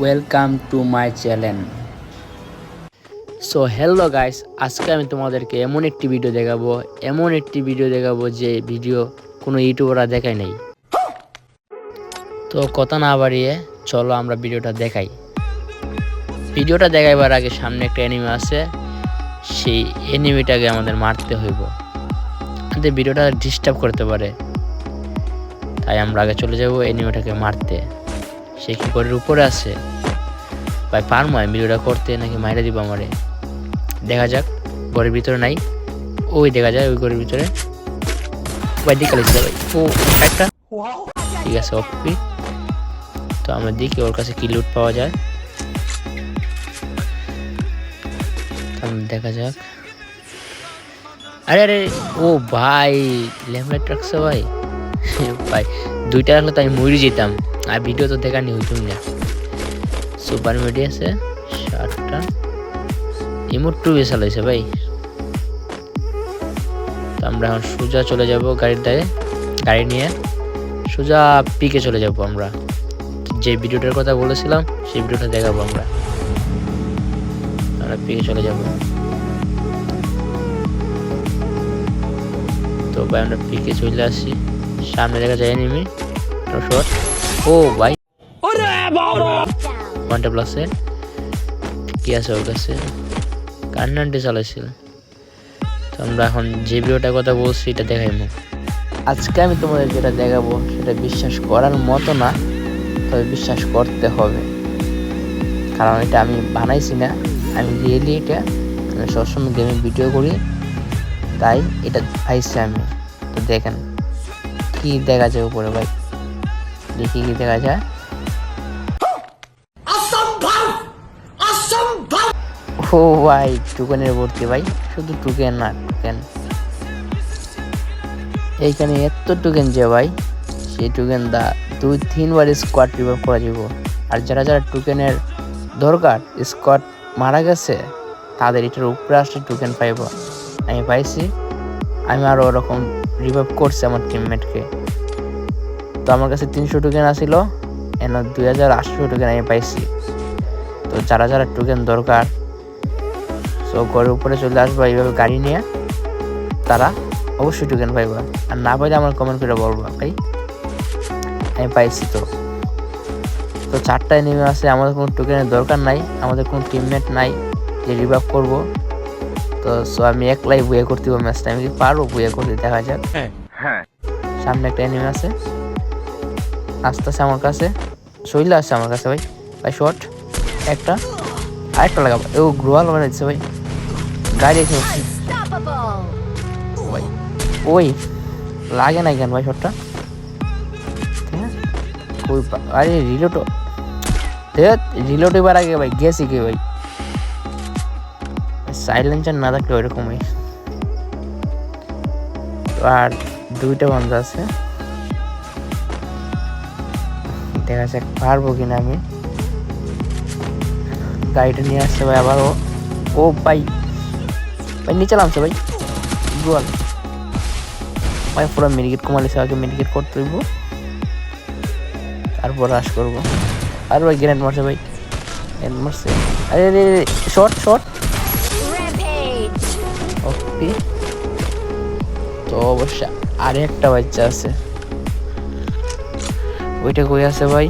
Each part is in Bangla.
Welcome to my channel. So hello guys, আজকে আমি তোমাদেরকে এমন একটি ভিডিও দেখাবো যে ভিডিও কোনো ইউটিউবাররা দেখায় নাই। তো কথা না বাড়িয়ে চলো আমরা ভিডিওটা দেখাই। ভিডিওটা দেখাইবার আগে সামনে একটা এনিমি আছে, সেই এনিমিটাকে আমাদের মারতে হইব, আমাদের ভিডিওটা ডিস্টার্ব করতে পারে, তাই আমরা আগে চলে যাব এনিমিটাকে মারতে। সে কি ঘরের উপরে আছে ভাই, পারবো আমি ভিডিওটা করতে নাকি মাইরে দিব আমারে? দেখা যাক। ঘরের ভিতরে নাই, ওই দেখা যায় ওই ঘরের ভিতরে ভাই, দিকে ভাই। ও একটা ঠিক আছে ওপি। তো আমরা দেখি ওর কাছে কি লুট পাওয়া যায়, দেখা যাক। আরে আরে ও ভাই, ল্যামলাইট রাখছে ভাই। ভাই দুইটা রাখলে তো আমি মরে যেতাম, আর ভিডিও তো দেখানি হইতুম না। সুপার মিডি আছে 7টা, ইমোট 2 চালাইছে ভাই। তো আমরা এখন সোজা চলে যাব গাড়ি নিয়ে সোজা পিকে চলে যাব। আমরা যে ভিডিওটার কথা বলেছিলাম সেই ভিডিওটা দেখাবো আমরা পিকে চলে যাব। তো ভাই আমরা পিকে চলে আসি, সামনে দেখা যায় এনিমি শট। ও ভাই ওয়ানটা প্লাসে কি আছে ওর কাছে, কান্নান্টি চালাইছিল। তো আমরা এখন যে ভিডিওটার কথা বলছি এটা দেখাইবো। আজকে আমি তোমাদের যেটা দেখাবো সেটা বিশ্বাস করার মতো না, তবে বিশ্বাস করতে হবে, কারণ এটা আমি বানাইছি না, আমি রিয়েলি এটা আমি সবসময় গেমে ভিডিও করি, তাই এটা পাইছি আমি। তো দেখেন কি দেখা যায় উপরে ভাই, দেখি কি দেখা যায়। ও ভাই টুকেনের ভর্তি ভাই, শুধু টুকেন না টুকেন, এইখানে এত টুকেন যে ভাই, সেই টুকেন দা 2-3 বার স্কোয়াড রিভাইভ করা যাব। আর যারা যারা টুকেনের দরকার, স্কোয়াড মারা গেছে, তাদের এটার উপরে আসলে টুকেন পাইব। আমি পাইছি, আমি আরও ওরকম রিভাইভ করছি আমার টিমমেটকে। তো আমার কাছে 300 টোকেন আসিল, এন 2800 টোকেন আমি পাইছি। তো যারা যারা টোকেন দরকার, সো ঘরের উপরে চলে আসবা এইভাবে গাড়ি নিয়ে, তারা অবশ্যই টোকেন পাইবা। আর না পাইলে আমার কমেন্ট করে বলবা ভাই আমি পাইছি। তো 4টা এনিমি আছে, আমাদের কোনো টোকেনের দরকার নাই, আমাদের কোনো টিমমেট নাই যে রিভাইভ করব। তো সো আমি একলাই বুয়ে করতে হবে ম্যাচটা, আমি কি পারবো বুয়ে করতে, দেখা যাক। সামনে একটা এনিমি আছে, আস্তে আস্তে আমার কাছে শৈলা আসছে আমার কাছে ভাই। ভাই শর্ট একটা, আরেকটা লাগাবো। ও গ্রোয়াল বানাইছে ভাই, গাড়ি এসে ভাই। ওই লাগে না কেন ভাই শর্টটা? আরে রিলোড এবার আগে ভাই গেছি কি ভাই, সাইলেন্সার না থাকলে ওইরকমই। আর 2টা বন্ধ আছে, দেখা যাক পারবো কিনা আমি। গাড়িটা নিয়ে আসছে ভাই আবার। ও ভাই ভাই নিচে নামছে ভাই, গোয়াল ভাই পুরো মেডিকেট কমালিছে, আগে মেডিকেট করতে হইব, তারপর রাশ করবো। আর ভাই গ্রেনেড মারছে ভাই, গ্রেনেড মারছে। আরে শর্ট ওকে। তো অবশ্য আরে একটা বাচ্চা আছে, ওইটা কই আছে ভাই?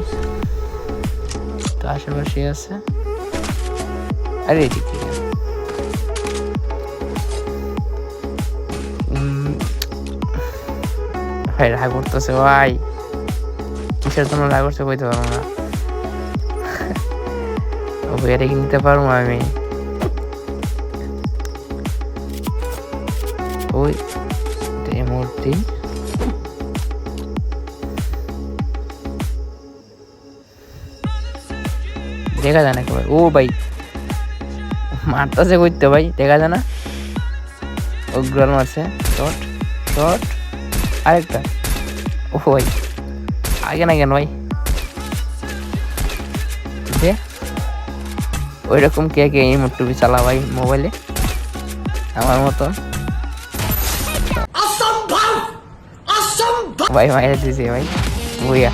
তো আশেপাশে আছে। আরে এদিকে ভাই রাগ করতেছে ভাই, কিসের জন্য রাগ করছে কইতে পারবো না। এটা কি নিতে পারবো আমি? ওই মূর্তি দেখা যায় না ভাই। ও ভাই মারতেছে করতে ভাই, দেখা যায় না। অগ্রাল মারছে, শট আরেকটা। ও ভাই আগে না কেন ভাই? ওই রকম কে এই মোটুবি চালা ভাই মোবাইলে আমার মতন ভাই মাইরে দিয়েছে ভাই, বুইয়া।